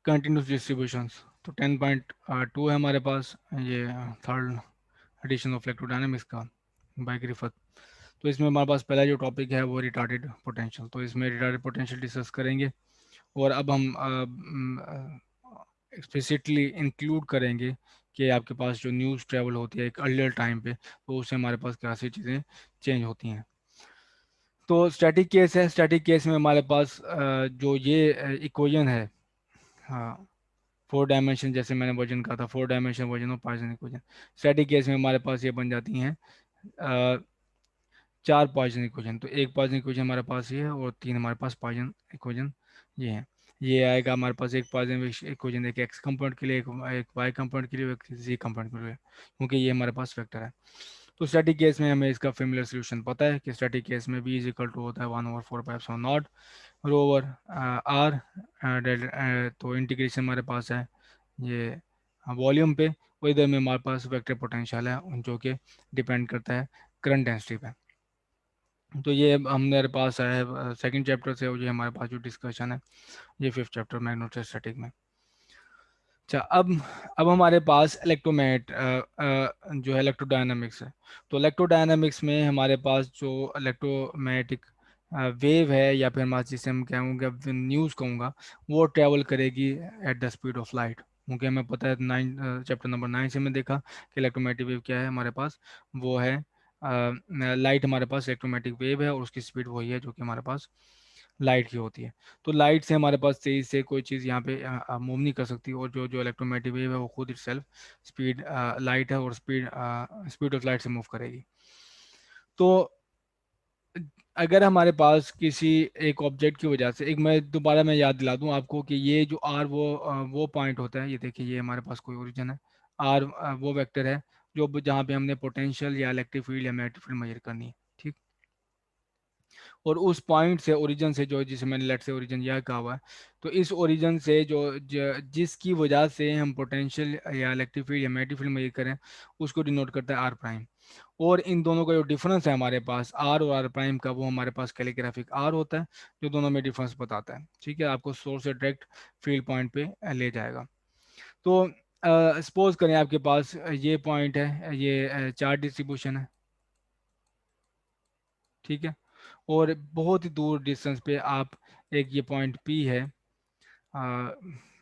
Continuous distributions, तो 10.2 है हमारे पास, ये थर्ड एडिशन ऑफ इलेक्ट्रोडायनामिक्स का बाय ग्रिफिथ। तो इसमें हमारे पास पहला जो टॉपिक है वो रिटार्डेड पोटेंशियल, तो इसमें रिटार्डेड पोटेंशियल डिस्कस करेंगे। और अब हम एक्सप्लिसिटली इंक्लूड करेंगे कि आपके पास जो न्यूज़ ट्रेवल होती है एक अर्लियर टाइम पे, तो उससे हमारे पास क्या सी चीज़ें चेंज होती हैं। तो स्टैटिक केस है, स्टैटिक केस में हमारे पास जो ये इक्वेशन है, हाँ, 4 डायमेंशन, जैसे मैंने वजन कहा था 4 dimension version of Poisson equation, static case में हमारे पास ये बन जाती हैं 4 पॉइजन इक्वेशन। तो एक पॉइजन इक्वेशन हमारे पास ये है और 3 हमारे पास पॉइजन इक्वेशन ये है। ये आएगा हमारे पास एक पॉइजन इक्वेशन, एक एक्स कंपोनेंट के लिए, एक वाई कंपोनेंट के लिए, एक जी कंपोनेंट के लिए, क्योंकि ये हमारे पास वेक्टर है। तो स्टैटिक केस में हमें इसका फेमिलियर सोल्यूशन पता है कि स्टैटिक केस में v इज इक्वल टू होता है 1/4 pi epsilon naught rho over r. तो इंटीग्रेशन हमारे पास है ये वॉल्यूम पे, और इधर में हमारे पास वेक्टर पोटेंशियल है जो कि डिपेंड करता है करंट डेंसिटी पे। तो ये हमारे पास है सेकंड चैप्टर से, और ये हमारे पास जो डिस्कशन है ये फिफ्थ चैप्टर मैग्नेटोस्टैटिक में। अच्छा, अब हमारे पास जो है इलेक्ट्रोडायनामिक्स है। तो इलेक्ट्रोडायनामिक्स में हमारे पास जो इलेक्ट्रोमैग्नेटिक वेव है, या फिर हमारे जिसे हम कहूँगा न्यूज़ कहूँगा, वो ट्रेवल करेगी at the speed of light. क्योंकि हमें पता है चैप्टर नंबर 9 से मैं देखा कि इलेक्ट्रोमैग्नेटिक वेव क्या है हमारे पास, वो है लाइट। हमारे पास इलेक्ट्रोमैग्नेटिक वेव है और उसकी स्पीड वही है जो कि हमारे पास लाइट की होती है। तो लाइट से हमारे पास तेज से कोई चीज़ यहाँ पे मूव नहीं कर सकती, और जो जो इलेक्ट्रोमैग्नेटिक वेव है वो खुद इट सेल्फ स्पीड लाइट है, और स्पीड ऑफ लाइट से मूव करेगी। तो अगर हमारे पास किसी एक ऑब्जेक्ट की वजह से, एक मैं याद दिला दूं आपको कि ये जो आर वो पॉइंट होता है, ये देखिए ये हमारे पास कोई ओरिजिन है, आर वो वेक्टर है जो जहाँ पे हमने पोटेंशियल या इलेक्ट्रिक फील्ड या मैग्नेटिक फील्ड मेजर करनी है, ठीक। और उस पॉइंट से, ओरिजिन से, जो जिसे मैंने लेट से ओरिजिन यह कहा हुआ है, तो इस ओरिजिन से जिसकी वजह से हम पोटेंशियल या इलेक्ट्रिक फील्ड या मैग्नेटिक फील्ड मेजर करें, उसको डिनोट करता है आर प्राइम। और इन दोनों का जो डिफरेंस है हमारे पास आर और आर प्राइम का, वो हमारे पास कैलिग्राफिक आर होता है, जो दोनों में डिफरेंस बताता है, ठीक है, आपको सोर्स से डायरेक्ट फील्ड पॉइंट पे ले जाएगा। तो सपोज करें आपके पास ये पॉइंट है, ये चार्ज डिस्ट्रीब्यूशन है, ठीक है, और बहुत ही दूर डिस्टेंस पे आप एक ये पॉइंट पी है, आ,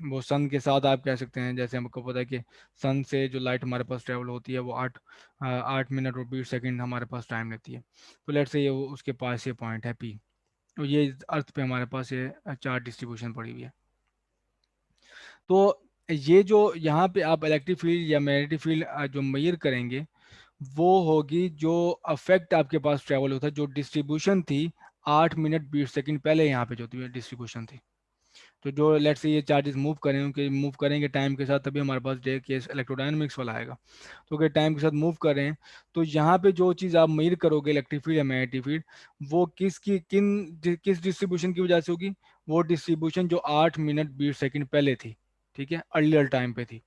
वो सन के साथ आप कह सकते हैं, जैसे हमको पता है कि सन से जो लाइट हमारे पास ट्रेवल होती है वो 8 मिनट और 20 सेकंड हमारे पास टाइम लेती है। तो लेट्स से ये उसके पास ये पॉइंट है पी, और ये अर्थ पे हमारे पास ये चार्ज डिस्ट्रीब्यूशन पड़ी हुई है। तो ये जो यहाँ पे आप इलेक्ट्रिक फील्ड या मैग्नेटिक फील्ड जो मेजर करेंगे, वो होगी जो अफेक्ट आपके पास ट्रेवल होता है, जो डिस्ट्रीब्यूशन थी 8 मिनट 20 सेकंड पहले यहाँ पे जो थी डिस्ट्रीब्यूशन थी। तो जो लेट्स से ये चार्जेस मूव करें, उनके मूव करेंगे टाइम के साथ, तभी हमारे पास डे केस इलेक्ट्रोडायनामिक्स वाला आएगा। तो अगर टाइम के साथ मूव करें, तो यहाँ पे जो चीज़ आप मेजर करोगे इलेक्ट्रिक फील्ड या मैग्नेटिक फील्ड, वो किस डिस्ट्रीब्यूशन की वजह से होगी, वो डिस्ट्रीब्यूशन जो 8 मिनट 20 सेकंड पहले थी, ठीक है, अर्लियर टाइम पे थी।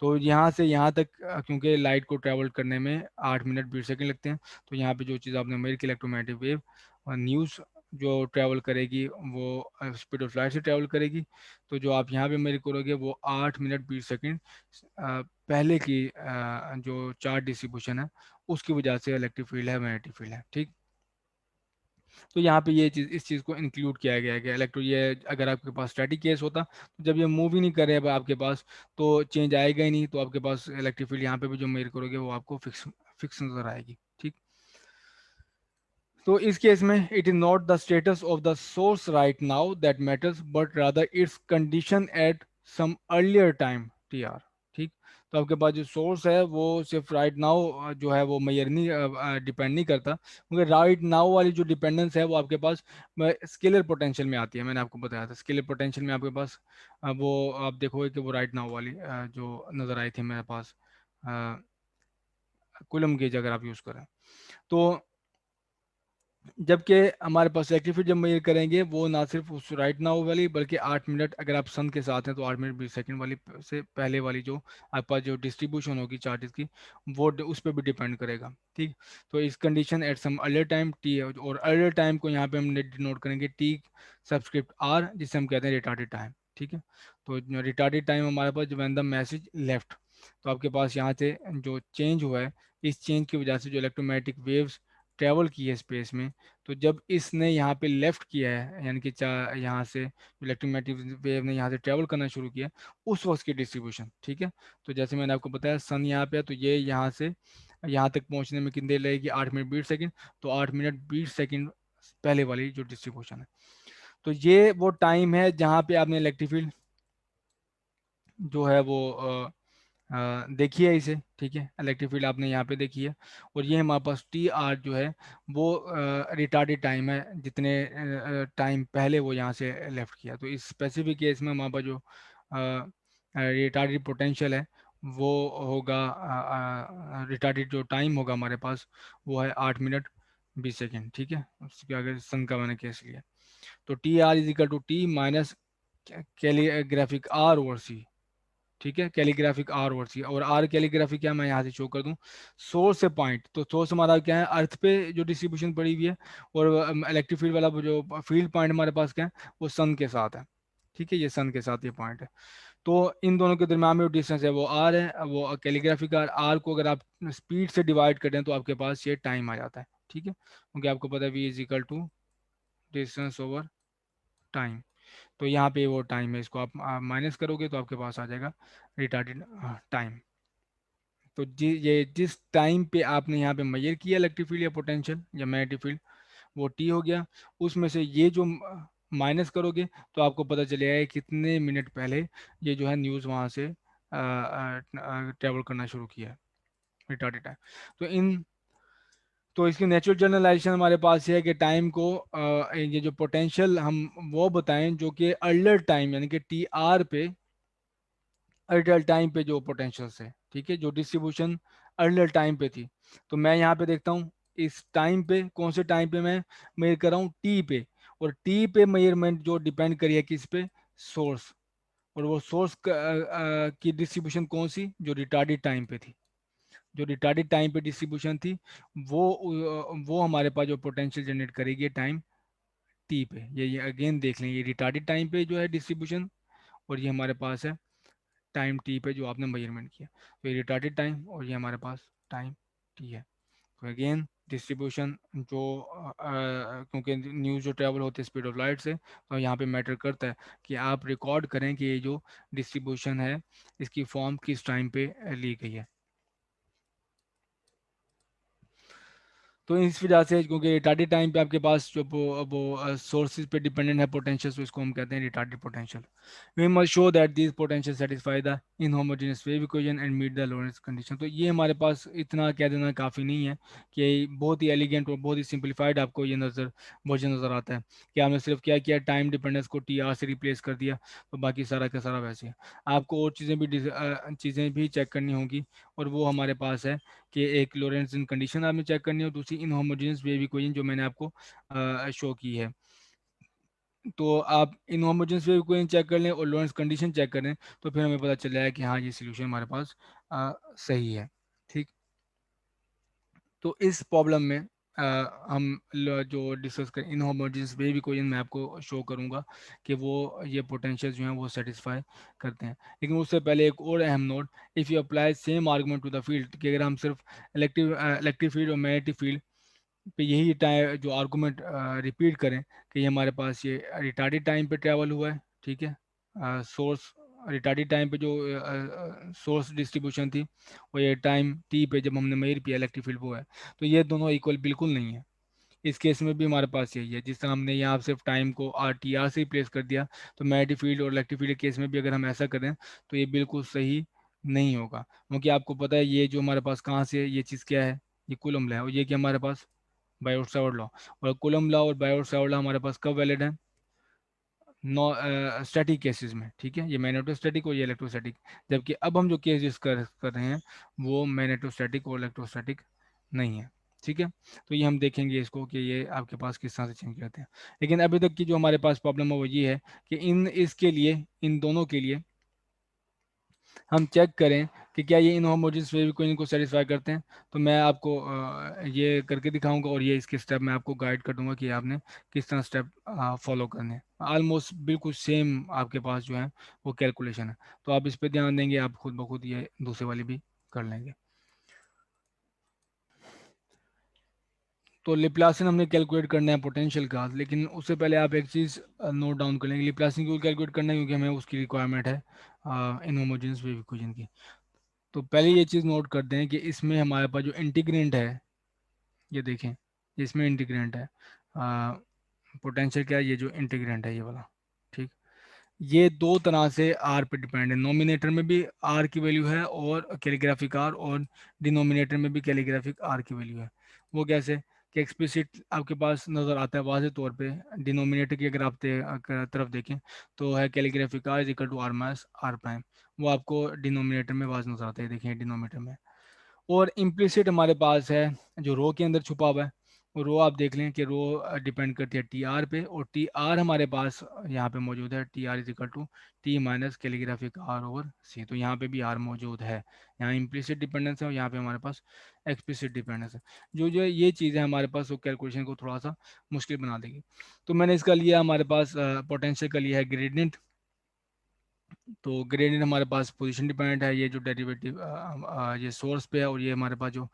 तो यहाँ से यहाँ तक क्योंकि लाइट को ट्रैवल करने में 8 मिनट 20 सेकंड लगते हैं, तो यहाँ पे जो चीज़ आपने मेरी की इलेक्ट्रोमैग्नेटिक वेव न्यूज़ जो ट्रैवल करेगी वो स्पीड ऑफ लाइट से ट्रैवल करेगी। तो जो आप यहाँ पे मेरी करोगे वो 8 मिनट 20 सेकंड पहले की जो चार्ज डिस्ट्रीब्यूशन है उसकी वजह से इलेक्ट्रिक फील्ड है, मैग्नेटिक फील्ड है, ठीक। तो यहाँ पे ये चीज़, इस चीज़ को इंक्लूड किया गया है कि ये अगर आपके पास स्टैटिक केस होता, तो जब ये मूव ही नहीं कर रहे अब आपके पास, तो चेंज आएगा ही नहीं, तो आपके पास इलेक्ट्रिक फील्ड यहाँ पे भी जो मेयर करोगे वो आपको फिक्स फिक्स नजर आएगी, ठीक। तो इस केस में it is not the status of the source right now that matters, but rather its condition at some earlier time t r, ठीक। तो आपके पास जो सोर्स है वो सिर्फ राइट नाउ जो है वो मेयर नहीं डिपेंड नहीं करता, क्योंकि राइट नाउ वाली जो डिपेंडेंस है वो आपके पास स्केलर पोटेंशियल में आती है। मैंने आपको बताया था स्केलर पोटेंशियल में आपके पास वो आप देखोगे कि वो राइट नाउ वाली जो नज़र आई थी मेरे पास कुलम गेज अगर आप यूज़ करें, तो जबकि हमारे पास इलेक्ट्रिक फील्ड जब मेजर करेंगे वो ना सिर्फ उस राइट नाउ वाली, बल्कि 8 मिनट अगर आप सन के साथ हैं तो 8 मिनट 20 सेकंड वाली से पहले वाली जो आपके पास जो डिस्ट्रीब्यूशन होगी चार्जेस की, वो उस पर भी डिपेंड करेगा, ठीक। तो इस condition at some earlier time t, और अर्लियर टाइम को यहाँ पे हम डिनोट करेंगे टी सबस्क्रिप्ट आर, जिसे हम कहते हैं रिटार्डेड टाइम, ठीक है। तो रिटार्डेड टाइम हमारे पास व्हेन द मैसेज लेफ्ट, तो आपके पास यहाँ से जो चेंज हुआ है, इस चेंज की वजह से जो इलेक्ट्रोमैग्नेटिक वेव्स ट्रेवल की है स्पेस में, तो जब इसने यहाँ पे लेफ्ट किया है, यानी कि यहाँ से इलेक्ट्रोमैग्नेटिक वेव ने यहाँ से ट्रेवल करना शुरू किया, उस वक्त की डिस्ट्रीब्यूशन, ठीक है। तो जैसे मैंने आपको बताया सन यहाँ पे है, तो ये यहाँ से यहाँ तक पहुँचने में कितनी देर लगेगी, 8 मिनट 20 सेकेंड। तो 8 मिनट 20 सेकेंड पहले वाली जो डिस्ट्रीब्यूशन है, तो ये वो टाइम है जहाँ पे आपने इलेक्ट्रिक फील्ड जो है वो देखी है इसे, ठीक है। इलेक्ट्रिक फील्ड आपने यहाँ पे देखी है, और ये हमारे पास टी आर जो है वो रिटार्डेड टाइम है, जितने टाइम पहले वो यहाँ से लेफ्ट किया। तो इस स्पेसिफिक केस में हमारे पास जो रिटार्डेड पोटेंशियल है वो होगा, रिटार्डेड जो टाइम होगा हमारे पास वो है 8 मिनट 20 सेकेंड, ठीक है। उसके आगे सन का मैंने केस लिया। तो T R is equal to T minus calligraphic R over C, ठीक है। कैलीग्राफिक आर ओवर सी, और आर कैलीग्राफिक क्या मैं यहाँ से शो कर दूँ, सोर्स से पॉइंट, तो सोर्स हमारा क्या है, अर्थ पे जो डिस्ट्रीब्यूशन पड़ी हुई है, और इलेक्ट्रिक फील्ड वाला वो जो फील्ड पॉइंट हमारे पास क्या है, वो सन के साथ है, ठीक है। ये सन के साथ ये पॉइंट है। तो इन दोनों के दरम्यान में जो डिस्टेंस है वो आर है, वो कैलीग्राफिक आर, आर को अगर आप स्पीड से डिवाइड करें तो आपके पास ये टाइम आ जाता है, ठीक है। क्योंकि आपको पता है v is equal to distance over time. तो यहाँ पे वो टाइम है, इसको आप माइनस करोगे तो आपके पास आ जाएगा रिटार्डेड टाइम। तो ये जिस टाइम पे आपने यहाँ पे मेजर किया इलेक्ट्रिक फील्ड या पोटेंशियल या मैग्नेटिक फील्ड, वो टी हो गया। उसमें से ये जो माइनस करोगे तो आपको पता चलेगा कि कितने मिनट पहले ये जो है न्यूज़ वहाँ से ट्रेवल करना शुरू किया है, रिटार्डेड टाइम। तो इन तो इसकी नेचुरल जनरलाइजेशन हमारे पास ये है कि टाइम को ये जो पोटेंशियल हम वो बताएं जो कि अर्लियर टाइम यानी कि टी आर पे, अर्लियर टाइम पे जो पोटेंशियल्स है, ठीक है, जो डिस्ट्रीब्यूशन अर्लियर टाइम पे थी। तो मैं यहाँ पे देखता हूँ इस टाइम पे, कौन से टाइम पे मैं मेजर कर रहा हूँ, टी पे। और टी पे मेजरमेंट जो डिपेंड करी है किस पे, सोर्स। और वो सोर्स की डिस्ट्रीब्यूशन कौन सी, जो रिटार्डेड टाइम पे थी, जो रिटार्डेड टाइम पे डिस्ट्रीब्यूशन थी, वो हमारे पास जो पोटेंशियल जनरेट करेगी टाइम टी पे। ये अगेन देख लें, ये रिटार्डेड टाइम पे जो है डिस्ट्रीब्यूशन, और ये हमारे पास है टाइम टी पे जो आपने मेजरमेंट किया। तो ये रिटार्डेड टाइम और ये हमारे पास टाइम टी है। तो अगेन डिस्ट्रीब्यूशन जो क्योंकि न्यूज़ जो ट्रैवल होती है स्पीड ऑफ लाइट से, तो यहाँ पे मैटर करता है कि आप रिकॉर्ड करें कि ये जो डिस्ट्रीब्यूशन है इसकी फॉर्म किस टाइम पे ली गई है। तो इस वजह से क्योंकि रिटार्डेड टाइम पे आपके पास जो वो सोर्सेज पे डिपेंडेंट है पोटेंशियल, तो इसको हम कहते हैं retarded potential. We must show that this potential satisfy the inhomogeneous wave equation and meet the Lorentz condition. तो ये हमारे पास इतना कह देना काफ़ी नहीं है, कि बहुत ही एलिगेंट और बहुत ही सिंप्लीफाइड आपको ये वर्जन नज़र आता है, कि आपने सिर्फ क्या किया, टाइम डिपेंडेंस को टी आर से रिप्लेस कर दिया, तो बाकी सारा का सारा वैसे है। आपको और चीज़ें भी चेक करनी होंगी, और वो हमारे पास है कि एक लोरेंट्ज़ कंडीशन आपने चेक करनी है, और दूसरी इनहोमोजेनियस वेव इक्वेशन जो मैंने आपको शो की है। तो आप इनहोमोजेनियस वेव इक्वेशन चेक कर लें और लोरेंट्ज़ कंडीशन चेक करें, तो फिर हमें पता चल जाएगा कि हाँ ये सोल्यूशन हमारे पास सही है, ठीक। तो इस प्रॉब्लम में हम जो डिस्कस करें इनहोमोजेनियस वेव इक्वेशन मैं आपको शो करूंगा कि वो ये पोटेंशियल जो हैं वो सेटिस्फाई करते हैं। लेकिन उससे पहले एक और अहम note, if you apply same argument to the field, कि अगर हम सिर्फ इलेक्ट्रिक फील्ड और मैग्नेटिक फील्ड पे यही टाइम जो आर्गूमेंट रिपीट करें कि ये हमारे पास ये रिटार्डेड टाइम पे ट्रैवल हुआ है, ठीक है। सोर्स रिटार्डेड टाइम पे जो सोर्स डिस्ट्रीब्यूशन थी, वो ये टाइम टी पे जब हमने मेजर किया इलेक्ट्रिक फील्ड वो है, तो ये दोनों इक्वल बिल्कुल नहीं है। इस केस में भी हमारे पास यही है, जिस तरह हमने यहाँ सिर्फ टाइम को आर टी आर से रिप्लेस कर दिया, तो मैग्नेटिक फील्ड और इलेक्ट्रिक फील्ड के केस में भी अगर हम ऐसा करें तो ये बिल्कुल सही नहीं होगा। क्योंकि आपको पता है ये जो हमारे पास कहाँ से है, ये चीज़ क्या है, ये कूलम्ब लॉ है, और ये क्या हमारे पास बायोट सावर्ट लॉ। और कूलम्ब लॉ और बायोट सावर्ट लॉ हमारे पास कब वैलिड है, नो स्टैटिक केसेस में, ठीक है। ये मैग्नेटोस्टैटिक और ये इलेक्ट्रोस्टैटिक। जबकि अब हम जो केस डिस्कस कर रहे हैं वो मैग्नेटोस्टैटिक और इलेक्ट्रोस्टैटिक नहीं है, ठीक है। तो ये हम देखेंगे इसको कि ये आपके पास किस तरह से चेंज करते हैं। लेकिन अभी तक की जो हमारे पास प्रॉब्लम है वो ये है कि इसके लिए इन दोनों के लिए हम चेक करें कि क्या ये इनहोमोजेनियस वेव इक्वेशन को सेटिस्फाई करते हैं। तो मैं आपको ये करके दिखाऊंगा, और ये इसके स्टेप मैं आपको गाइड कर दूंगा कि आपने किस तरह स्टेप फॉलो करने हैं। ऑलमोस्ट बिल्कुल सेम आपके पास जो है वो कैलकुलेशन है। तो आप इस पर ध्यान देंगे, आप खुद ब खुद ये दूसरे वाली भी कर लेंगे। तो लिप्लासियन हमने कैलकुलेट करना है पोटेंशियल का, लेकिन उससे पहले आप एक चीज़ नोट डाउन कर लेंगे। लिप्लासियन क्यों कैलकुलेट करना है, क्योंकि हमें उसकी रिक्वायरमेंट है इनहोमोजेनियस वेव इक्वेशन की। तो पहले ये चीज़ नोट कर दें कि इसमें हमारे पास जो इंटीग्रेंट है, ये देखें, इसमें इंटीग्रेंट है पोटेंशियल क्या है, ये जो इंटीग्रेंट है ये वाला, ठीक। ये दो तरह से आर पे डिपेंड है, नोमिनेटर में भी आर की वैल्यू है और कैलीग्राफिक आर, और डिनोमिनेटर में भी कैलीग्राफिक आर की वैल्यू है। वो कैसे कि एक्सप्लिसिट आपके पास नज़र आता है वाज़े तौर पे, डिनोमिनेटर की अगर आप तरफ देखें तो है calligraphic r is equal to r minus r prime. वो आपको डिनोमिनेटर में वाज नज़र आता है, देखें डिनोमिनेटर में। और इम्प्लिसिट हमारे पास है जो रो के अंदर छुपा हुआ है। वो रो आप देख लें कि रो डिपेंड करती है टी आर पे, और टी आर हमारे पास यहाँ पे मौजूद है, T R is equal to T minus calligraphic R over C. तो यहाँ पे भी आर मौजूद है, यहाँ इम्प्लिसिट डिपेंडेंस है और यहाँ पे हमारे पास एक्सप्लिसिट डिपेंडेंस है। जो जो ये चीज़ है हमारे पास वो कैलकुलेशन को थोड़ा सा मुश्किल बना देगी। तो मैंने इसका लिया, हमारे पास पोटेंशियल का लिया है ग्रेडियंट। तो ग्रेडियंट हमारे पास पोजीशन डिपेंडेंट है, ये जो डेरिवेटिव ये सोर्स पे है, और ये हमारे पास जो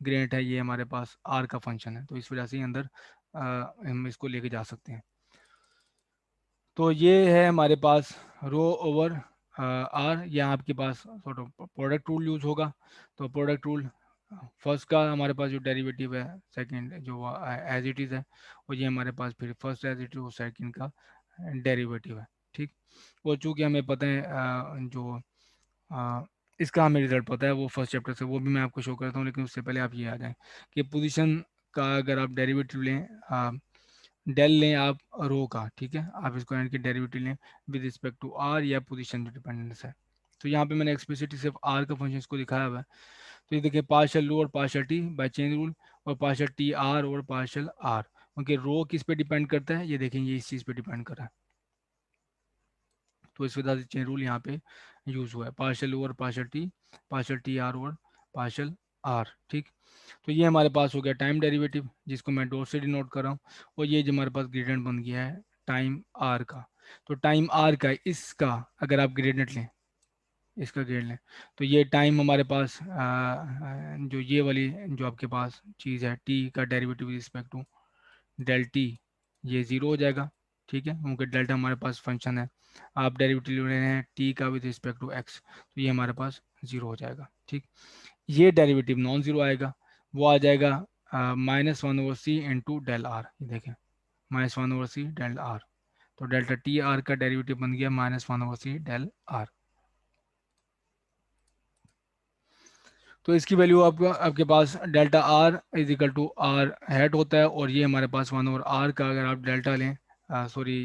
ग्रेडियंट है ये हमारे पास आर का फंक्शन है, तो इस वजह से ही अंदर हम इसको लेके जा सकते हैं। तो ये है हमारे पास रो ओवर आर, यहाँ आपके पास sort of product rule use होगा। तो प्रोडक्ट रूल फर्स्ट का हमारे पास जो डेरिवेटिव है, सेकंड जो एज इट इज़ है, और ये हमारे पास फिर फर्स्ट एज इट इज और सेकंड का डेरिवेटिव है, ठीक। और चूँकि हमें पता है जो इसका हमें रिजल्ट पता है वो फर्स्ट चैप्टर से, वो भी मैं आपको शो करता हूँ, लेकिन उससे पहले आप ये आ जाएं कि पोजीशन का अगर आप डेरिवेटिव लें, डेल लें आप रो का, ठीक है, आप इसको यानी कि डेरिवेटिव लें विद रिस्पेक्ट टू आर या पोजीशन जो डिपेंडेंस है। तो यहाँ पे मैंने एक्सप्लिसिटली सिर्फ आर का फंक्शन इसको दिखाया हुआ है। तो ये देखिए पार्शियल रो और partial t by chain rule, और पार्शियल टी आर और पार्शियल आर, क्योंकि रो किस पे डिपेंड करता है, ये देखें ये इस चीज़ पे डिपेंड कर रहा है। तो इस वजह से चेन रूल यहाँ पे यूज़ हुआ है, partial over partial t r over partial r, ठीक। तो ये हमारे पास हो गया टाइम डेरिवेटिव, जिसको मैं डॉट से डिनोट कर रहा हूँ, और ये जो हमारे पास ग्रेडियंट बन गया है टाइम आर का। तो टाइम आर का इसका अगर आप ग्रेडियंट लें, इसका ग्रेड लें, तो ये टाइम हमारे पास जो ये वाली जो आपके पास चीज़ है टी का derivative respect to del t, ये ज़ीरो हो जाएगा, ठीक है, क्योंकि डेल्टा हमारे पास फंक्शन है। आप डेरिवेटिव ले रहे हैं टी का विद रिस्पेक्ट टू एक्स, तो ये हमारे पास ज़ीरो हो जाएगा, ठीक। ये डेरिवेटिव नॉन ज़ीरो आएगा, वो आ जाएगा -1/c इंटू डेल आर, ये देखें -1/c डेल आर। तो डेल्टा टी आर का डेरिवेटिव बन गया -1/c डेल आर। तो इसकी वैल्यू आपका आपके पास delta R is equal to R hat होता है, और ये हमारे पास 1/r का अगर आप डेल्टा लें, सॉरी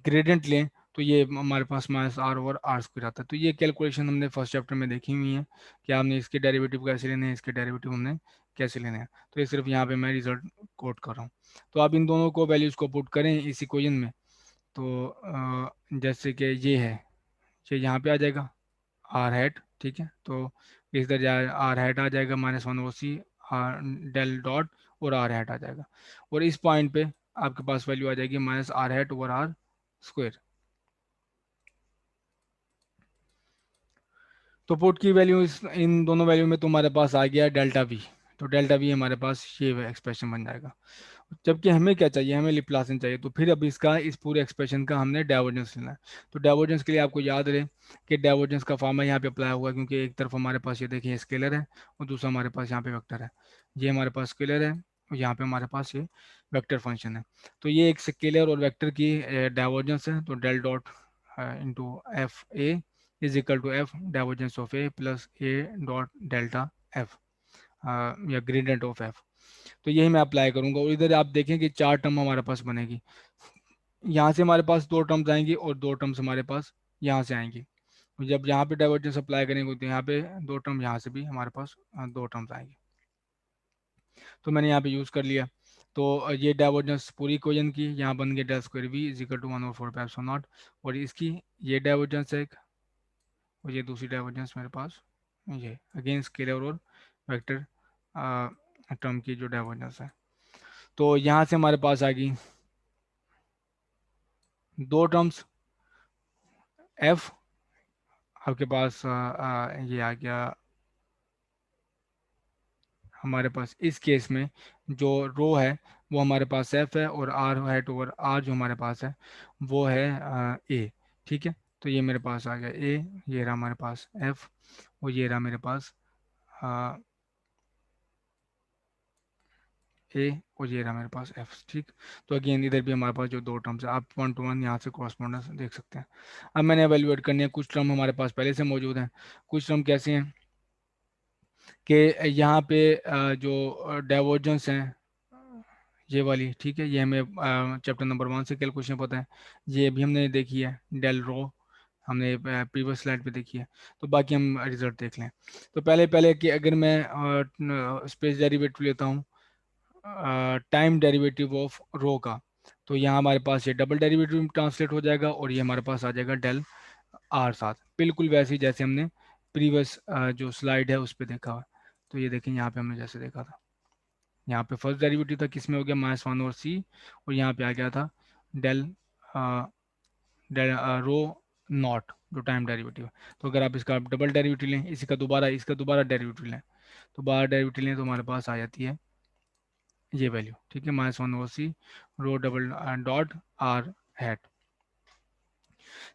ग्रेडियंट लें, तो ये हमारे पास -r/r² आता है। तो ये कैलकुलेशन हमने फर्स्ट चैप्टर में देखी हुई है कि आपने इसके डेरिवेटिव कैसे लेने हैं, इसके डेरिवेटिव हमने कैसे लेने हैं। तो ये सिर्फ यहाँ पे मैं रिजल्ट कोट कर रहा हूँ। तो आप इन दोनों को वैल्यूज़ को पुट करें इस इक्वेशन में। तो जैसे कि ये है, ये यहाँ पे आ जाएगा आर हैट, ठीक है। तो इस तरह आर हैट आ जाएगा -1/c आर डेल डॉट, और आर हैट आ जाएगा, और इस पॉइंट पे आपके पास वैल्यू आ जाएगी -r hat over are square. तो पुट की वैल्यू इन दोनों वैल्यू में तुम्हारे पास आ गया डेल्टा वी। तो डेल्टा वी हमारे पास ये एक्सप्रेशन बन जाएगा। जबकि हमें क्या चाहिए, हमें लिप्लासियन चाहिए। तो फिर अब इसका इस पूरे एक्सप्रेशन का हमने डाइवर्जेंस लेना है। तो डाइवर्जेंस के लिए आपको याद रहे कि डाइवर्जेंस का फॉर्मूला यहाँ पे अप्लाई हुआ, क्योंकि एक तरफ हमारे पास ये देखिए स्केलर है, और दूसरा हमारे पास यहाँ पे वेक्टर है। ये हमारे पास स्केलर है, और यहाँ पे हमारे पास ये वेक्टर फंक्शन है। तो ये एक स्केलर और वेक्टर की डाइवर्जेंस है। तो del dot into f a is equal to f divergence of a plus a dot delta f, या ग्रेडियंट ऑफ एफ। तो यही मैं अप्लाई करूंगा, और इधर आप देखें कि चार टर्म हमारे पास बनेगी। यहाँ से हमारे पास दो टर्म्स आएंगी, और दो टर्म्स हमारे पास यहाँ से आएंगी। तो जब यहाँ पे डाइवर्जेंस अप्लाई करेंगे तो यहाँ पे दो टर्म, यहाँ से भी हमारे पास दो टर्म्स आएंगे। तो मैंने यहाँ पे यूज़ कर लिया। तो ये डाइवर्जेंस पूरी इक्वेशन की यहाँ बन गया del square v is equal to 1/4 pi epsilon naught, और इसकी ये डाइवर्जेंस है, और ये दूसरी डाइवर्जेंस मेरे पास ये अगेन स्केलर और वेक्टर टर्म की जो डाइवर्जेंस है। तो यहाँ से हमारे पास आ गई दो टर्म्स, एफ आपके पास ये आ गया हमारे पास इस केस में जो रो है वो हमारे पास एफ है, और आर हैट ओवर आर जो हमारे पास है वो है ए। ठीक है, तो ये मेरे पास आ गया ए, ये रहा हमारे पास एफ, और ये रहा मेरे पास ए, और ये रहा मेरे पास एफ। ठीक, तो अगेन इधर भी हमारे पास जो दो टर्म्स है, आप 1 to 1 यहाँ से कॉरस्पॉन्डेंस देख सकते हैं। अब मैंने एवेल्युएट करनी है, कुछ टर्म हमारे पास पहले से मौजूद हैं, कुछ टर्म कैसे हैं कि यहाँ पे जो डाइवर्जेंस हैं ये वाली, ठीक है, ये हमें चैप्टर नंबर 1 से कैलकुलेशन पता है, ये भी हमने देखी है डेल रो, हमने प्रीवियस स्लाइड पे देखी है। तो बाकी हम रिजल्ट देख लें। तो पहले पहले कि अगर मैं स्पेस डेरिवेटिव लेता हूँ टाइम डेरिवेटिव ऑफ रो का, तो यहाँ हमारे पास ये डबल डेरिवेटिव ट्रांसलेट हो जाएगा, और ये हमारे पास आ जाएगा डेल आर साथ, बिल्कुल वैसे ही जैसे हमने प्रीवियस जो स्लाइड है उस पर देखा हुआ। तो ये देखें यहाँ पे हमने जैसे देखा था, यहाँ पे फर्स्ट डेरिवेटिव था किस में हो गया -1 और सी, और यहाँ पे आ गया था डेल डेल रो नॉट जो टाइम डेरिवेटिव है। तो अगर आप इसका डबल डेरिवेटिव लें, इसका दोबारा डेरिवेटिव लें, तो बारह डेरिवेटिव लें तो हमारे पास आ जाती है ये वैल्यू। ठीक है, -1 O C rho double dot R hat.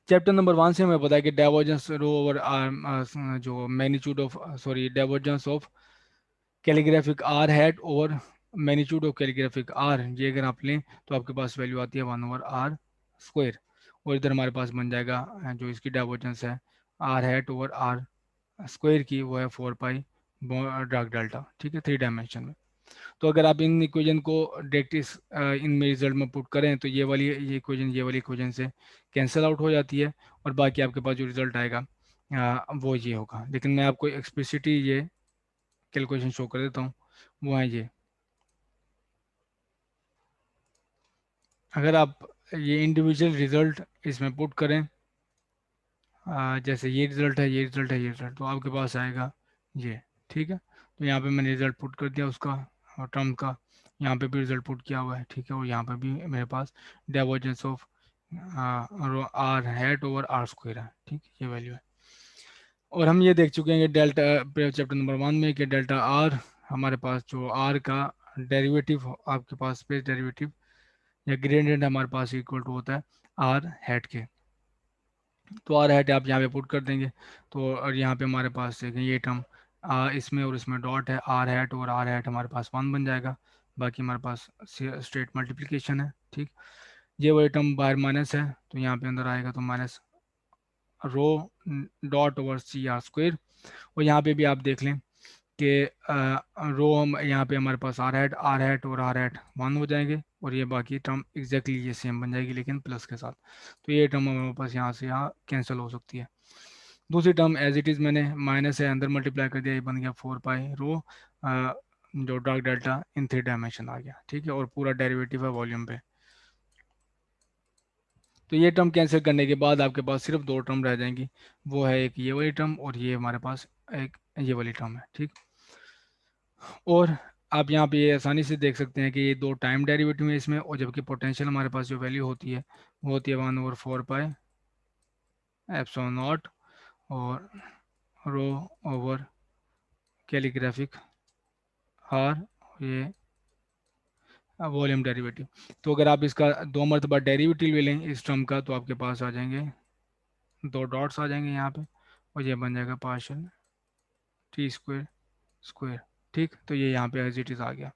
Chapter number 1 से हमें पता है कि डाइवर्जेंस रो ओवर आर जो magnitude of sorry divergence of calligraphic R hat over magnitude of calligraphic R, ये अगर आप लें तो आपके पास वैल्यू आती है 1/r²। और इधर हमारे पास बन जाएगा जो इसकी डाइवर्जेंस है r hat over are square की, वो है 4 पाई ड्रग डेल्टा। ठीक है, 3 डायमेंशन में। तो अगर आप इन इक्वेशन को डायरेक्ट इस इनमें रिजल्ट में पुट करें तो ये इक्वेशन ये वाली इक्वेशन से कैंसिल आउट हो जाती है, और बाकी आपके पास जो रिजल्ट आएगा वो ये होगा। लेकिन मैं आपको एक्सप्लिसिटी ये कैलकुलेशन शो कर देता हूँ, वो है ये। अगर आप ये इंडिविजुअल रिजल्ट इसमें पुट करें जैसे ये रिजल्ट है, ये रिजल्ट है, ये रिजल्ट, तो आपके पास आएगा ये। ठीक है, तो यहाँ पे मैंने रिजल्ट पुट कर दिया उसका और टर्म का, यहाँ पे भी रिजल्ट पुट किया हुआ है। ठीक है, और यहाँ पे भी मेरे पास divergence of R hat over are square है। ठीक, ये वैल्यू है। और हम ये देख चुके हैं कि डेल्टा चैप्टर नंबर 1 में कि डेल्टा आर हमारे पास जो आर का डेरिवेटिव आपके पास स्पेस डेरिवेटिव या ग्रेडियंट हमारे पास इक्वल टू होता है आर हैट के। तो आर हैट आप यहाँ पे पुट कर देंगे, तो और यहाँ पे हमारे पास देखें ये टर्म इसमें और इसमें डॉट है, आर हैट और आर हैट हमारे पास 1 बन जाएगा, बाकी हमारे पास स्ट्रेट मल्टीप्लिकेशन है। ठीक, ये वही टर्म बाहर माइनस है, तो यहाँ पे अंदर आएगा तो minus rho dot over c r square. और यहाँ पे भी आप देख लें कि रो हम यहाँ पे हमारे पास आर हैट और आर हैट 1 हो जाएंगे, और ये बाकी टर्म एग्जैक्टली ये सेम बन जाएगी लेकिन प्लस के साथ। तो ये टर्म हमारे पास यहाँ से यहाँ कैंसिल हो सकती है। दूसरी टर्म एज इट इज़ मैंने माइनस है अंदर मल्टीप्लाई कर दिया, ये बन गया 4 पाई रो जो डार्क डेल्टा इन 3 डायमेंशन आ गया। ठीक है, और पूरा डेरिवेटिव है वॉल्यूम पे। तो ये टर्म कैंसिल करने के बाद आपके पास सिर्फ दो टर्म रह जाएंगी, वो है एक ये वाली टर्म और ये हमारे पास एक ये वाली टर्म है। ठीक, और आप यहाँ पे ये आसानी से देख सकते हैं कि ये दो टाइम डेरिवेटिव है इसमें, और जबकि पोटेंशियल हमारे पास जो वैल्यू होती है वो होती है 1/4 पाई एप्सिलॉन नॉट और रो ओवर कैलीग्राफिक आर, ये वॉल्यूम डेरिवेटिव। तो अगर आप इसका दो मरतबा डेरिवेटिव ले लें इस टर्म का, तो आपके पास आ जाएंगे दो डॉट्स आ जाएंगे यहाँ पे, और ये बन जाएगा पार्शियल टी स्क्वेयर स्क्वेयर। ठीक, तो ये यहाँ पे एज इट इज़ आ गया।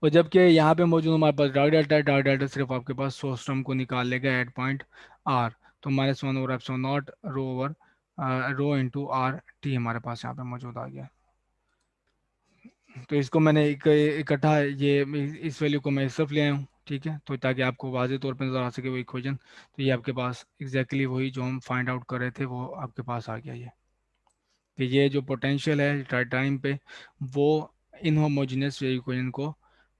और जबकि यहाँ पे मौजूद हमारे पास डार्क डेल्टा है, डार्क डेल्टा सिर्फ आपके पास सोर्स टर्म को निकाल लेगा एट पॉइंट आर, तो -1 over epsilon naught rho over rho into r t हमारे पास यहाँ पे मौजूद आ गया। तो इसको मैंने इकट्ठा ये इस वैल्यू को मैं इस तरफ ले आया हूँ। ठीक है, तो ताकि आपको वाज़ेह तौर पर नज़र आ सके वो इक्वेशन। तो ये आपके पास एग्जैक्टली वही जो हम फाइंड आउट कर रहे थे वो आपके पास आ गया ये, कि ये जो पोटेंशियल है टाइम पे वो इनहोमोजेनियस इक्वेशन को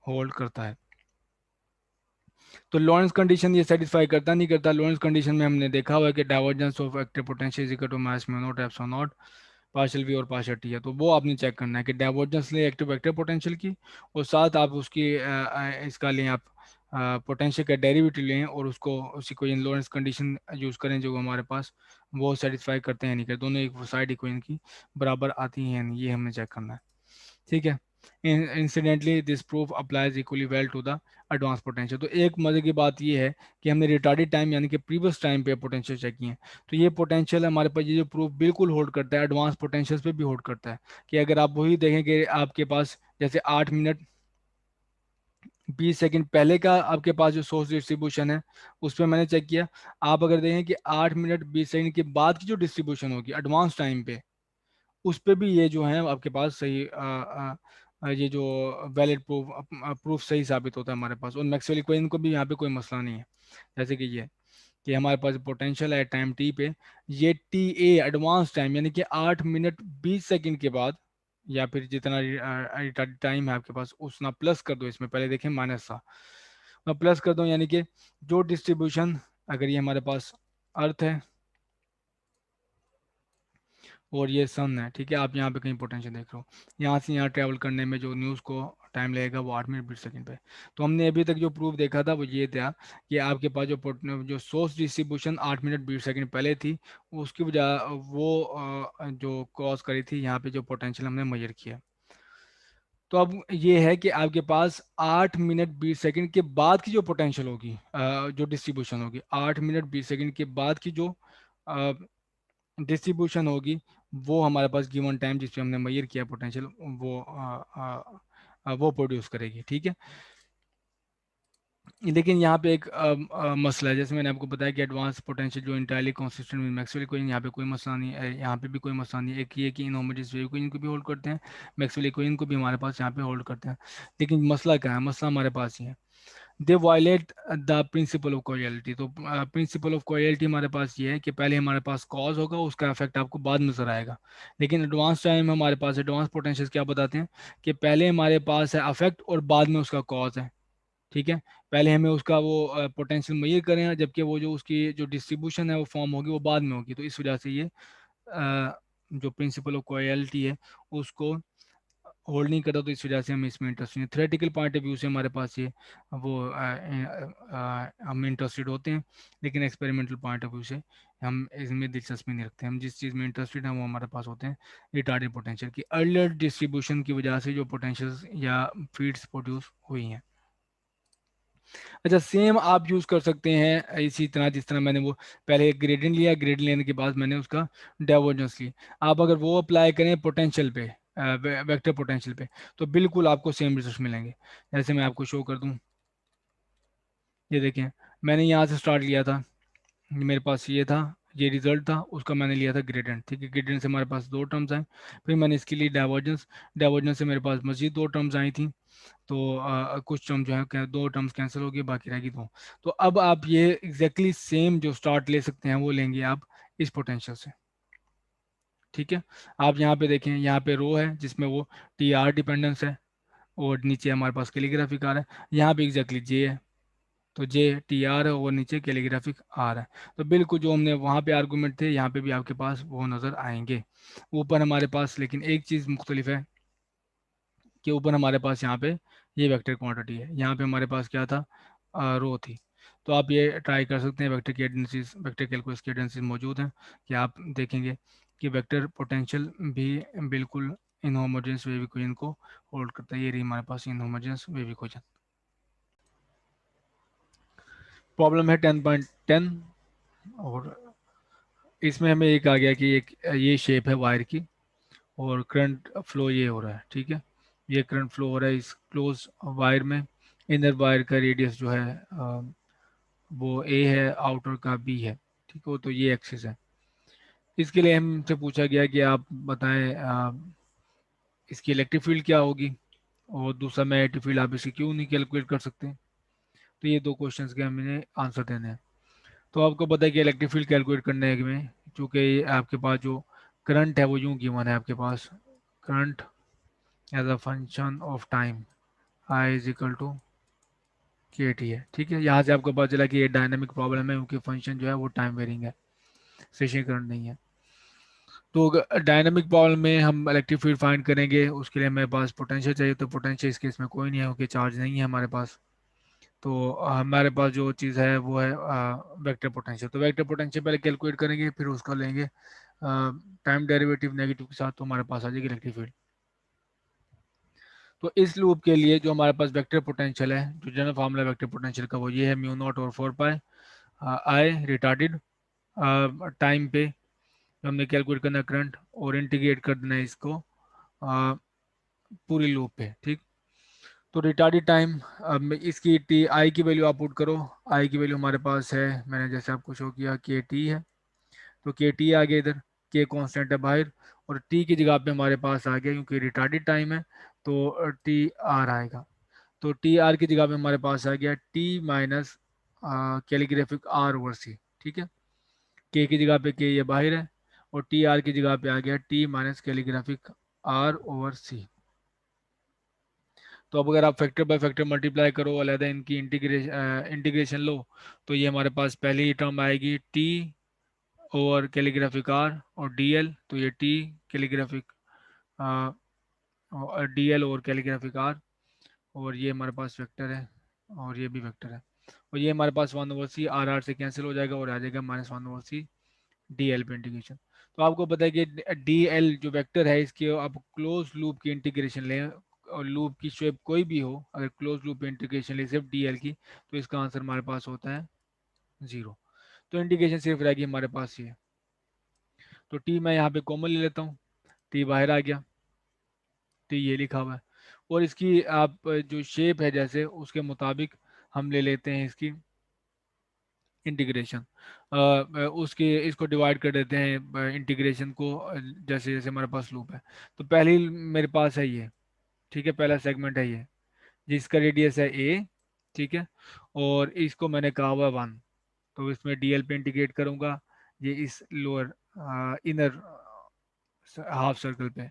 होल्ड करता है। तो लॉरेंस कंडीशन ये सेटिस्फाई करता नहीं करता। लॉरेंस कंडीशन में हमने देखा हुआ है कि divergence of active potential is equal to mass mu naught epsilon naught partial v और पार्शियल टी है। तो वो आपने चेक करना है कि डाइवर्जेंस ले एक्टिव वेक्टर पोटेंशियल की, और साथ आप उसकी इसका लें आप पोटेंशियल का डेरिवेटिव लें और उसको उसी को इन लॉरेंस कंडीशन यूज़ करें जो हमारे पास वो सेटिस्फाई करते हैं नहीं करते, दोनों एक साइड इक्वेशन की बराबर आती हैं नहीं, ये हमने चेक करना है। ठीक है। Incidentally this proof applies equally well to the advance potential. तो एक मजे की बात ये है कि हमने रिटार्डेड टाइम यानी कि प्रीवियस टाइम पे पोटेंशियल चेक किए हैं, तो ये पोटेंशियल हमारे पास ये जो प्रूफ बिल्कुल होल्ड करता है, एडवांस पोटेंशियल पे भी होल्ड करता है। कि अगर आप वही देखें कि आपके पास जैसे 8 मिनट 20 सेकंड पहले का आपके पास जो सोर्स डिस्ट्रीब्यूशन है उस पर मैंने चेक किया, आप अगर देखें कि 8 मिनट 20 सेकंड के बाद की जो डिस्ट्रीब्यूशन होगी एडवांस टाइम पे, उस पे भी ये जो है आपके पास सही ये जो वैलिड प्रूफ सही साबित होता है हमारे पास। और मैक्सवेल इक्वेशन को भी यहाँ पे कोई मसला नहीं है। जैसे कि ये कि हमारे पास पोटेंशियल है टाइम टी पे, ये टी ए एडवांस टाइम यानी कि 8 मिनट 20 सेकंड के बाद, या फिर जितना टाइम है आपके पास उतना प्लस कर दो, इसमें पहले देखें माइनस था, मैं प्लस कर दूं, यानी कि जो डिस्ट्रीब्यूशन अगर ये हमारे पास अर्थ है और ये सन है, ठीक है, आप यहाँ पे कहीं पोटेंशियल देख रहे हो, यहाँ से यहाँ ट्रैवल करने में जो न्यूज़ को टाइम लगेगा वो 8 मिनट 20 सेकंड पे। तो हमने अभी तक जो प्रूफ देखा था वो ये था कि आपके पास जो सोर्स डिस्ट्रीब्यूशन 8 मिनट 20 सेकंड पहले थी, उसकी वजह वो जो कॉज करी थी यहाँ पे जो पोटेंशियल हमने मेजर किया। तो अब ये है कि आपके पास 8 मिनट 20 सेकंड के बाद की जो पोटेंशियल होगी, जो डिस्ट्रीब्यूशन होगी 8 मिनट 20 सेकंड के बाद की जो डिस्ट्रीब्यूशन होगी, वो हमारे पास गिवन टाइम जिस पे हमने मेजर किया पोटेंशियल वो वो प्रोड्यूस करेगी। ठीक है। लेकिन यहाँ पे एक मसला है, जैसे मैंने आपको बताया कि एडवांस पोटेंशियल जो entirely consistent with Maxwell equation, यहाँ पे कोई मसला नहीं है, यहाँ पे भी कोई मसला नहीं है। एक ये कि इनहोमोजेनियस वेव इक्वेशन को भी होल्ड करते हैं, मैक्सवेल इक्वेशन को भी हमारे पास यहाँ पे होल्ड करते हैं। लेकिन मसला क्या है, मसला हमारे पास ही है, दे वायलेट द प्रिंसिपल ऑफ कोएलिटी। तो प्रिंसिपल ऑफ कोएलिटी हमारे पास ये है कि पहले हमारे पास कॉज होगा, उसका इफेक्ट आपको बाद में नजर आएगा। लेकिन एडवांस टाइम हमारे पास एडवांस पोटेंशियल क्या बताते हैं कि पहले हमारे पास है अफेक्ट और बाद में उसका कॉज है। ठीक है। पहले हमें उसका वो पोटेंशियल मेजर करें, जबकि वो जो उसकी जो डिस्ट्रीब्यूशन है वो फॉर्म होगी वो बाद में होगी। तो इस वजह से ये जो प्रिंसिपल ऑफ कोएलिटी है उसको होल्ड नहीं करता, तो इस वजह से हम इसमें इंटरेस्टेड हैं। थ्योरेटिकल पॉइंट ऑफ व्यू से हमारे पास ये वो हम इंटरेस्टेड होते हैं, लेकिन एक्सपेरिमेंटल पॉइंट ऑफ व्यू से हम इसमें दिलचस्पी नहीं रखते। हम जिस चीज़ में इंटरेस्टेड हैं वो हमारे पास होते हैं रिटार्डेड पोटेंशियल की अर्लियर डिस्ट्रीब्यूशन की वजह से जो पोटेंशियल्स या फीड्स प्रोड्यूस हुई हैं। अच्छा, सेम आप यूज़ कर सकते हैं इसी तरह जिस तरह मैंने वो पहले ग्रेडियंट लिया, ग्रेडियंट लेने के बाद मैंने उसका डाइवर्जेंस लिया। आप अगर वो अप्लाई करें पोटेंशियल पे, वेक्टर पोटेंशियल पे, तो बिल्कुल आपको सेम रिजल्ट मिलेंगे। जैसे मैं आपको शो कर दूं, ये देखें, मैंने यहाँ से स्टार्ट लिया था, मेरे पास ये था, ये रिजल्ट था, उसका मैंने लिया था ग्रेडियंट। ठीक है, ग्रेडियंट से हमारे पास दो टर्म्स आए, फिर मैंने इसके लिए डाइवर्जेंस, डाइवर्जेंस से मेरे पास मजीद दो टर्म्स आई थी। तो कुछ टर्म जो है दो टर्म्स कैंसिल हो गई, बाकी रहेगी दो। तो अब आप ये एग्जैक्टली सेम जो स्टार्ट ले सकते हैं वो लेंगे आप इस पोटेंशियल से। ठीक है। आप यहाँ पे देखें, यहाँ पे रो है जिसमें वो टी आर डिपेंडेंस है, और नीचे हमारे पास कैलीग्राफिक आर है। यहाँ पे एग्जैक्टली जे है, तो जे टी आर है और नीचे कैलीग्राफिक आर है। तो बिल्कुल जो हमने वहाँ पे आर्गूमेंट थे यहाँ पे भी आपके पास वो नज़र आएंगे। ऊपर हमारे पास लेकिन एक चीज़ मुख्तलिफ है कि ऊपर हमारे पास यहाँ पे ये वेक्टर क्वांटिटी है, यहाँ पे हमारे पास क्या था, रो थी। तो आप ये ट्राई कर सकते हैं, वेक्टर की एडेंसीज, वेक्टर कैलकुलस की एडेंसीज मौजूद हैं, कि आप देखेंगे कि वेक्टर पोटेंशियल भी बिल्कुल इनहोमोजेनियस वेव इक्वेशन को होल्ड करता है। ये रही हमारे पास इनहोमोजेनियस वेव इक्वेशन। प्रॉब्लम है 10.10, और इसमें हमें एक आ गया कि एक ये शेप है वायर की, और करंट फ्लो ये हो रहा है। ठीक है, ये करंट फ्लो हो रहा है इस क्लोज वायर में। इनर वायर का रेडियस जो है वो ए है, आउटर का बी है। ठीक है, तो ये एक्सिस है। इसके लिए हमसे पूछा गया कि आप बताएं इसकी इलेक्ट्रिक फील्ड क्या होगी, और दूसरा मैग्नेटिक फील्ड आप इसकी क्यों नहीं कैलकुलेट कर सकते। तो ये दो क्वेश्चंस के हमें आंसर देने हैं। तो आपको पता है कि इलेक्ट्रिक फील्ड कैलकुलेट करने में, चूँकि आपके पास जो करंट है वो यूँ गिवन है आपके पास, current as a function of time I is equal to K T है, ठीक है। यहाँ से आपको पता चला कि ये डायनामिक प्रॉब्लम है क्योंकि फंक्शन जो है वो टाइम वेरिंग है, स्टेशनरी करंट नहीं है। तो डायनामिक प्रॉब्लम में हम इलेक्ट्रिक फील्ड फाइंड करेंगे, उसके लिए मेरे पास पोटेंशियल चाहिए, तो पोटेंशियल इस केस में कोई नहीं है क्योंकि चार्ज नहीं है हमारे पास। तो हमारे पास जो चीज़ है वो है वेक्टर पोटेंशियल। तो वेक्टर पोटेंशियल पहले कैलकुलेट करेंगे, फिर उसका लेंगे टाइम डेरिवेटिव नेगेटिव के साथ, तो हमारे पास आ जाएगी इलेक्ट्रिक फील्ड। तो इस लूप के लिए जो हमारे पास वेक्टर पोटेंशियल है, जो जनरल फार्मूला वेक्टर पोटेंशियल का वो ये है, म्यू नॉट और 4 पाई आई रिटार्डेड टाइम पे हमने कैलकुलेट करना करंट और इंटीग्रेट कर देना है इसको पूरी लूप पे, ठीक। तो रिटार्डेड टाइम, अब इसकी टी आई की वैल्यू आप पुट करो। आई की वैल्यू हमारे पास है, मैंने जैसे आपको शो किया, के टी है। तो के टी आ गया इधर, के कॉन्स्टेंट है बाहर, और टी की जगह पे हमारे पास आ गया क्योंकि रिटार्डेड टाइम है तो टी आर आएगा। तो टी आर की जगह पे हमारे पास आ गया T minus calligraphic R over C, ठीक है। के की जगह पे के ये बाहर है, और टी आर की जगह पे आ गया T minus calligraphic R over C. तो अब अगर आप फैक्टर बाय फैक्टर मल्टीप्लाई करो, अलहदा इनकी इंटीग्रेशन लो, तो ये हमारे पास पहली टर्म आएगी टी ओवर कैलीग्राफिक आर और डी एल। तो ये t calligraphic d l over calligraphic r, और ये हमारे पास वेक्टर है और ये भी वेक्टर है, और ये हमारे पास 1/c आर आर से कैंसिल हो जाएगा और आ जाएगा -1/c डी एल पे इंटीग्रेशन। तो आपको पता है कि डी एल जो वेक्टर है इसकी आप क्लोज लूप की इंटीग्रेशन लें, और लूप की शेप कोई भी हो, अगर क्लोज लूप पे इंटीग्रेशन ले सिर्फ डी एल की, तो इसका आंसर हमारे पास होता है 0। तो इंटीग्रेशन सिर्फ रहेगी हमारे पास ये। तो टी मैं यहाँ पे कॉमन ले लेता हूँ, टी बाहर आ गया, टी ये लिखा हुआ है, और इसकी आप जो शेप है जैसे उसके मुताबिक हम ले लेते हैं इसकी इंटीग्रेशन, उसके इसको डिवाइड कर देते हैं इंटीग्रेशन को, जैसे जैसे हमारे पास लूप है। तो पहली मेरे पास है ये, ठीक है, पहला सेगमेंट है ये जिसका रेडियस है ए, ठीक है, और इसको मैंने कहा हुआ 1। तो इसमें डीएल पे इंटीग्रेट करूंगा, ये इस लोअर इनर हाफ सर्कल पे,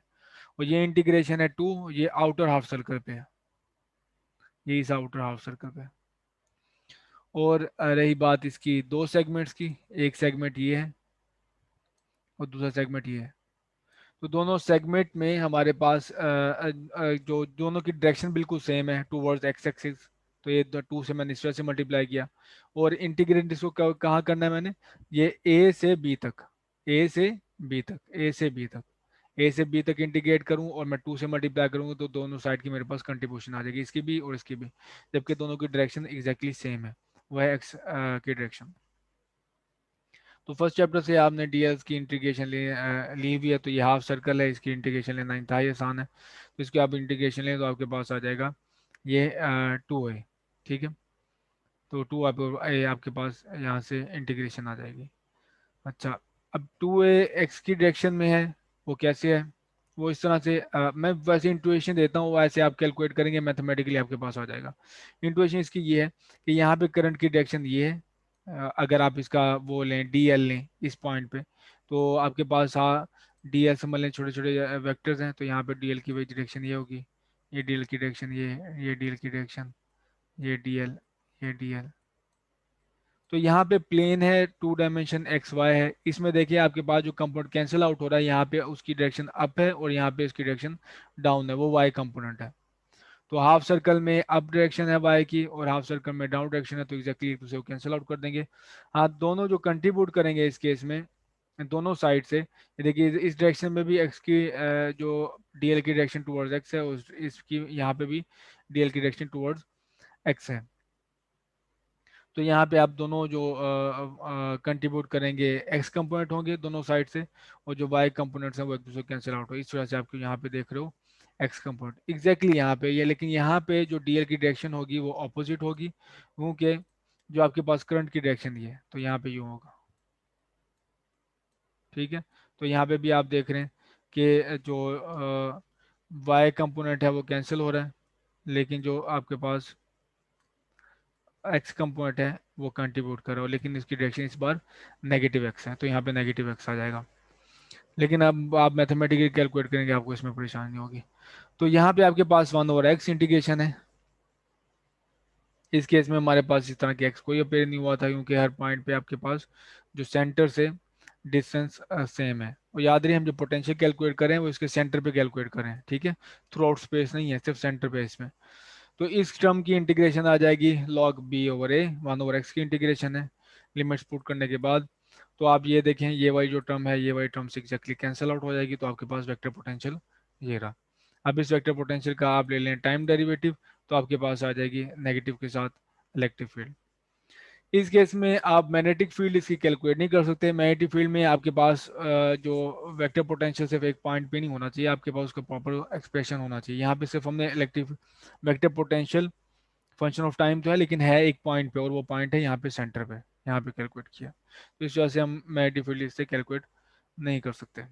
और ये इंटीग्रेशन है 2, ये आउटर हाफ सर्कल पे है, ये इस आउटर हाफ सर्कल पे। और रही बात इसकी दो सेगमेंट्स की, एक सेगमेंट ये है और दूसरा सेगमेंट ये है। तो दोनों सेगमेंट में हमारे पास जो दोनों की डायरेक्शन बिल्कुल सेम है, टूवर्ड्स एक्स एक्सिस। तो ये 2 से मैंने इस तरह से मल्टीप्लाई किया, और इंटीग्रेट इसको कहाँ करना है मैंने, ये ए से बी तक, ए से बी तक, ए से बी तक, ए से बी तक इंटीग्रेट करूं और मैं 2 से मल्टीप्लाई करूंगा, तो दोनों साइड की मेरे पास कंट्रीब्यूशन आ जाएगी, इसकी भी और इसकी भी, जबकि दोनों की डायरेक्शन एग्जैक्टली सेम है, वह है एक्स की डायरेक्शन। तो फर्स्ट चैप्टर से आपने डीएल्स की इंटीग्रेशन ली हुई है, तो ये हाफ सर्कल है, इसकी इंटीग्रेशन लेना इंतहाई आसान है। तो इसकी आप इंटीग्रेशन लें तो आपके पास आ जाएगा ये 2a, ठीक है। तो आपके पास यहाँ से इंटीग्रेशन आ जाएगी। अच्छा, अब 2a एक्स की डायरेक्शन में है, वो कैसे है, वो इस तरह से मैं वैसे इंटुएशन देता हूँ, वैसे आप कैलकुलेट करेंगे मैथमेटिकली आपके पास आ जाएगा। इंटुएशन इसकी ये है कि यहाँ पे करंट की डायरेक्शन ये है, अगर आप इसका वो लें डी एल लें इस पॉइंट पे, तो आपके पास डी एल समझ लें, छोटे छोटे वेक्टर्स हैं, तो यहाँ पे डी एल की वही डायरेक्शन ये होगी, ये डी एल की डायरेक्शन ये डी एल की डायरेक्शन, ये डी एल, ये डी एल। तो यहाँ पे प्लेन है, 2 डायमेंशन एक्स वाई है, इसमें देखिए आपके पास जो कंपोनेंट कैंसिल आउट हो रहा है, यहाँ पे उसकी डायरेक्शन अप है और यहाँ पे उसकी डायरेक्शन डाउन है, वो वाई कंपोनेंट है। तो हाफ सर्कल में अप डायरेक्शन है वाई की और हाफ सर्कल में डाउन डायरेक्शन है, तो एग्जैक्टली एक दूसरे को कैंसिल आउट कर देंगे। हाँ, दोनों जो कंट्रीब्यूट करेंगे इस केस में दोनों साइड से, ये देखिए इस डायरेक्शन में भी एक्स की जो डीएल की डायरेक्शन टुवर्ड्स एक्स है, उस इसकी यहाँ पे भी डीएल की डायरेक्शन टुवर्ड्स एक्स है। तो यहाँ पे आप दोनों जो कंट्रीब्यूट करेंगे एक्स कंपोनेंट होंगे दोनों साइड से, और जो वाई कंपोनेंट्स हैं वो एक दूसरे कैंसिल आउट हो, इस वजह से आपको यहाँ पे देख रहे हो एक्स कंपोनेंट एग्जैक्टली यहाँ पे ये, लेकिन यहाँ पे जो डीएल की डायरेक्शन होगी वो ऑपोजिट होगी, क्योंकि जो आपके पास करंट की डायरेक्शन ये है, तो यहाँ पे यूँ होगा, ठीक है। तो यहाँ पे भी आप देख रहे हैं कि जो वाई कंपोनेंट है वो कैंसिल हो रहा है, लेकिन जो आपके पास एक्स कंपोनेंट है वो कंट्रीब्यूट कर रहा हो, लेकिन इसकी डायरेक्शन इस बार नेगेटिव एक्स है, तो यहाँ पे नेगेटिव एक्स आ जाएगा। लेकिन अब आप मैथमेटिकली कैलकुलेट करेंगे, आपको इसमें परेशानी नहीं होगी। तो यहाँ पे आपके पास 1/x इंटीग्रेशन है, इस केस में हमारे पास इस तरह के एक्स कोई अपेयर नहीं हुआ था, क्योंकि हर पॉइंट पे आपके पास जो सेंटर से डिस्टेंस सेम है। और याद रहे हम जो पोटेंशियल कैलकुलेट करें वो इसके सेंटर पे कैलकुलेट करें, ठीक है, थ्रू आउट स्पेस नहीं है, सिर्फ सेंटर पे है इसमें। तो इस टर्म की इंटीग्रेशन आ जाएगी लॉग बी ओवर ए, 1/x की इंटीग्रेशन है लिमिट्स पुट करने के बाद। तो आप ये देखें, ये वाली जो टर्म है, ये वाली टर्म से एग्जैक्टली कैंसिल आउट हो जाएगी, तो आपके पास वेक्टर पोटेंशियल ये रहा। अब इस वेक्टर पोटेंशियल का आप ले लें टाइम डेरिवेटिव, तो आपके पास आ जाएगी नेगेटिव के साथ इलेक्ट्रिक फील्ड। इस केस में आप मैग्नेटिक फील्ड इसकी कैलकुलेट नहीं कर सकते। मैग्नेटिक फील्ड में आपके पास जो वेक्टर पोटेंशियल सिर्फ एक पॉइंट पे नहीं होना चाहिए, आपके पास उसका प्रॉपर एक्सप्रेशन होना चाहिए। यहाँ पे सिर्फ हमने electric vector potential function of time तो है, लेकिन है एक पॉइंट पे, और वो पॉइंट है यहाँ पे सेंटर पे, यहाँ पे कैलकुलेट किया। तो इस वजह से हम मैग्नेटिक फील्ड इससे कैलकुलेट नहीं कर सकते।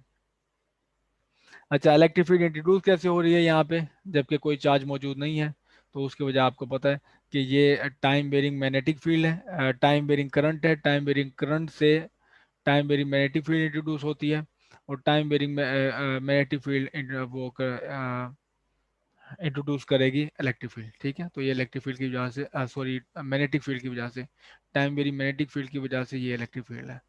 अच्छा, इलेक्ट्रिक फील्ड इंट्रोड्यूस कैसे हो रही है यहाँ पे, जबकि कोई चार्ज मौजूद नहीं है? तो उसकी वजह आपको पता है कि ये टाइम बेरिंग मैग्नेटिक फील्ड है, टाइम बेरिंग करंट है, टाइम बेरिंग करंट से time varying magnetic field introduce होती है, और टाइम बेरिंग मैग्नेटिक फील्ड वो इंट्रोड्यूस करेगी इलेक्ट्रिक फील्ड, ठीक है। तो ये इलेक्ट्रिक फील्ड की वजह से, सॉरी मैग्नेटिक फील्ड की वजह से, टाइम बेरिंग मैग्नेटिक फील्ड की वजह से ये इलेक्ट्रिक फील्ड है।